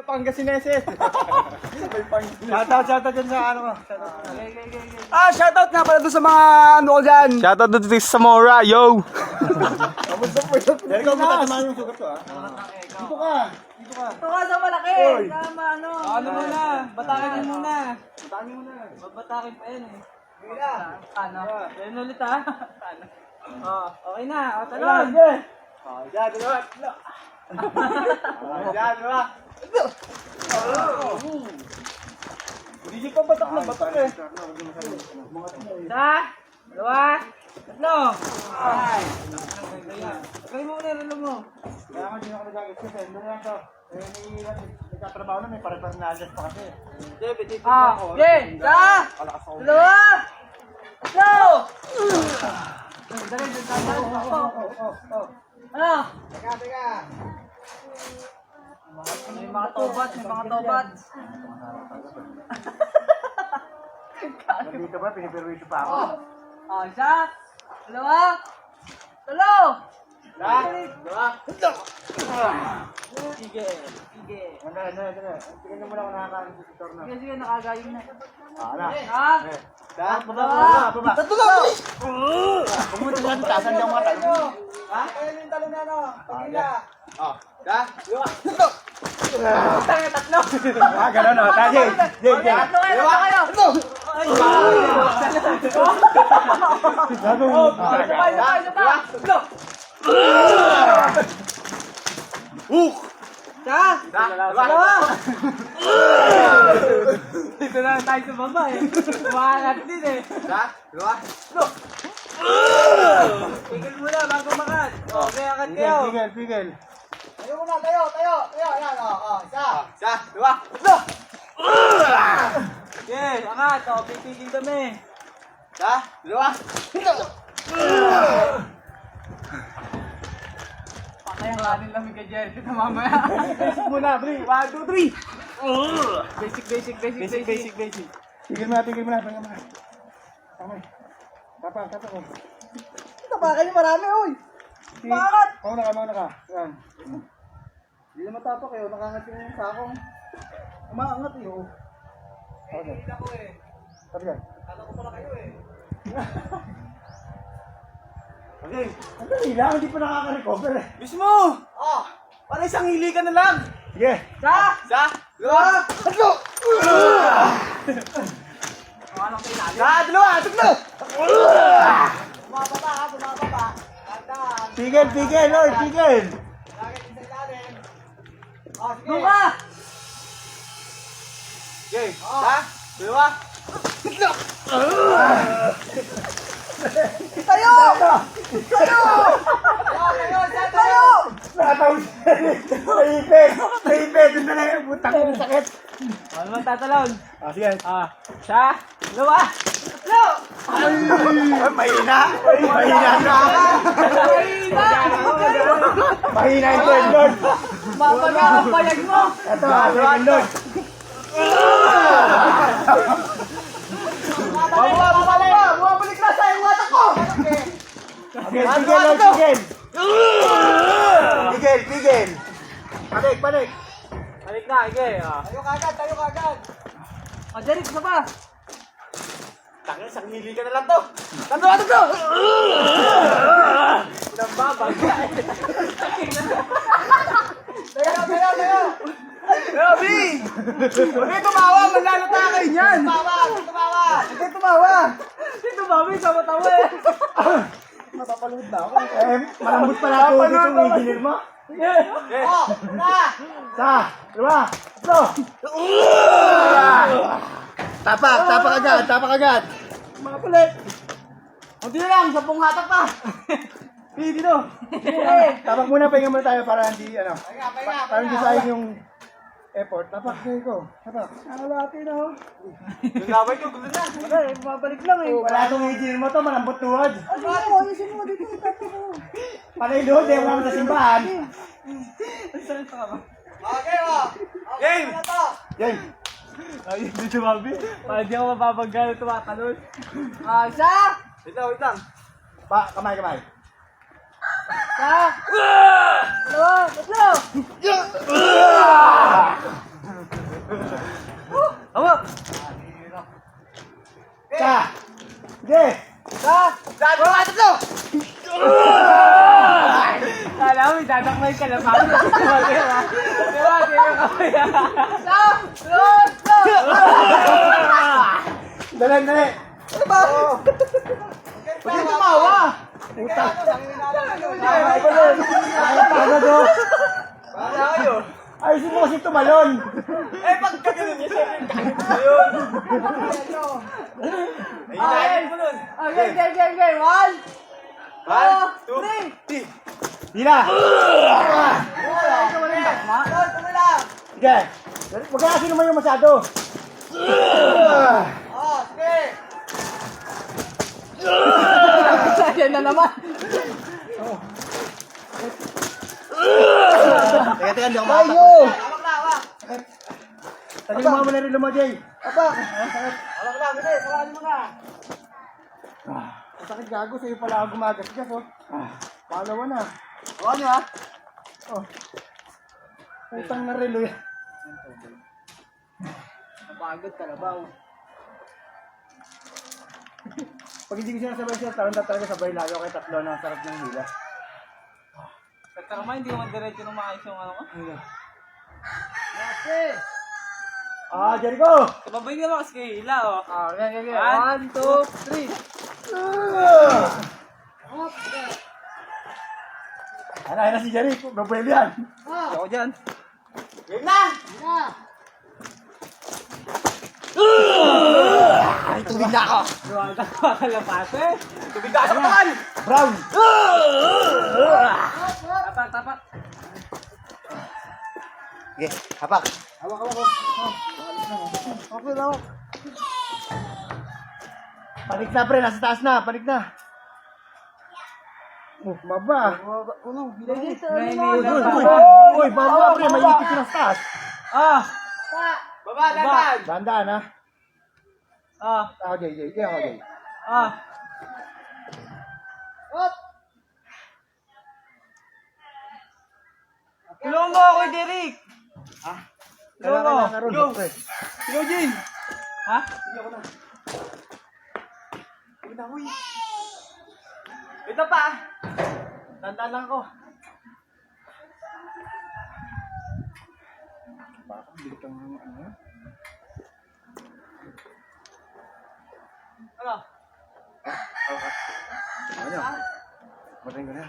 Pangasineses. Shoutout dyan sa ano mo. Shoutout nga pala doon sa mga ano ko dyan. Shoutout doon sa Samora, yo! Kamusta po yun? Dahil ikaw matatamaan yung sugat ko ha. Dito ka. Ito ka sa malaki. Tama, ano. Ano muna? Batakin niyo muna. Babatakin pa yan eh. Ano? Yan ulit ha. Okay na. O, talon. Diyan, dalawa. Diyan, dalawa. Hindi pa batak na batak eh. Isa. Dalawa. Tatlo. Ay. Lagay mo muna, relo mo. Kaya ako din ako nagagawin kasi ano na lang to. Nagtatrabaho na may pare-parnalias pa kasi. Okay. Isa. Dalawa. Tatlo. Dali, ano? Teka. May mga tobat, Nandito ba? Piniperwisyo pa ako. Isa. Dalawa. Tatlo. Dalawa. Sige. Dala. Tingnan niyo muna kung nakakain si Victor na. Sige, nakagayong na. Ano? Ha? Baba. Tatlo na ulit! Pumunta sa tasan niya mga talong. Ha? Kaya yung talo na ano? Pagila. Tatlo. Gano'n o. Tayo. Tatlo kayo. Isa pa. Tatlo. Dalawa. Dito na tayo sa baba eh. Umaangat din eh. Tigil muna bago makat. Okay, akat kayo. Pigil. Tayo muna, tayo. Ayan, Isa. Okay, angat. O, pipigil kami. Patayang lanin lang kay Jerry. Ito mamaya. Basic muna, Bri. 1, 2, 3. Basic. Tigil muna. Pahinga muna. Tapa ko. Tapakan niyo marami, oy. Bakit? Mauna ka. Yan. Hindi na matapak kayo. Nakangat yung sakong. Umaangat eh, oh. Okay. Sabi yan. Okay. Ang dali lang, hindi pa nakaka-recover eh. Mismo! Para isang hili ka na lang. Sige. Sa! Tatlo! Anong kailangan? Dalawa! Tatlo! Pigil, Lord, pigil. Doon ka! Tayo! Nakatawid siya. Naipit. Doon na lang yung butang ng sakit. Ano man tatalon? Sige. Isa! Dalawa! Tatlo! Mahina. Mahina! Mahina yung third, Lord. Mabaga ang bayag mo! Ito, second, Lord. Bumabalik na sa yung watak ko! Okay, pigil, Lord, pigil. Pigil. Balik. Balik na, ike. Tayo kagad! Jerry, isa pa! Tangin, isang hili ka na lang to! Tatlo! Nambabag. Tayo! Grabe! Huwag kayo tumawa! Manlalata kayo niyan! Huwag kayo tumawa! Dito mami, sama-tawa eh. Mapapalood na ako. Malambot pala ako dito ng engineer mo. Dalawa. Tatlo. Tapak agad. Mapalit! Hindi na lang, 10 hatak pa! Dito. Tapak muna, pahinga muna tayo para hindi, para hindi sayang yung effort. Tapak, sayo ko. Tapak. Nakalati na oh. Nagaway ko, gulo na. Wala, mabalik lang eh. Wala itong engineer mo to, malambot tuhod. Ayusin mo dito. Panay tuhod, eh, wala mo sa simbahan. Okay, Game! Yan. Ay, dito mami. Para di ako mapapagano tumatalon. Isa! Wait lang. Kamay. Isa! Dalawa! Tatlo! Ay, kalapag. Diba? Dali, dali. Ano ba? Huwag kang tumawa. Puta. Ay, pa doon. Ay, pagod oh. Para kayo. Ayusin mo kasi tumalon. Eh, pag kagano'n niya, siyempre. Ayun. Ayun mo nun. Okay, game. 1, 2, 3. Di na. Sige. Huwag ka kasi lumayo masyado. Oh, sige. Yan na naman. Teka, hindi ako Tayo. makakapag. Tagilin mo na rin mo, Jay. Apa? Alak na, bilis. Sarali mo na. Masakit gago, sa'yo pala ako gumagasgas, oh. Palawa na. Hawakan niyo ha. Oh. Putang na relo yan. Napagod ka na ba? Pag hindi ko sinasabay siya, talaga sabay lalo kay tatlo na ang sarap ng hila. Tama, hindi naman diretso nung maayos yung ano ko. Jericho! Kababay ka naman kasi kay Hila, oh. Okay. 1, 2, 3. Anahin na si Jericho, babuel yan. Ako dyan. Game na. Ay, tubig na ako. Luwag ka kalapate. Tubig ka sa katawan. Brown! Tapak. Okay, hapak. Hawak ko. Okay lang. Panik na pre, nasa taas na, panik na. Oh, baba. Ano? Uy, baba pre, may ipit yung taas. Ah! Baba, dadan. Dandaan ha. Ah! Ako, Jay. Ako, Jay. Ah! Up. Tulungan mo ako, Derek! Kailangan na ron, Go! pre. Go, Jin! Ha? Ito pa! Tandaan lang ako. Bakit bilit ang ano? Ano? Ano? Matayin ko na.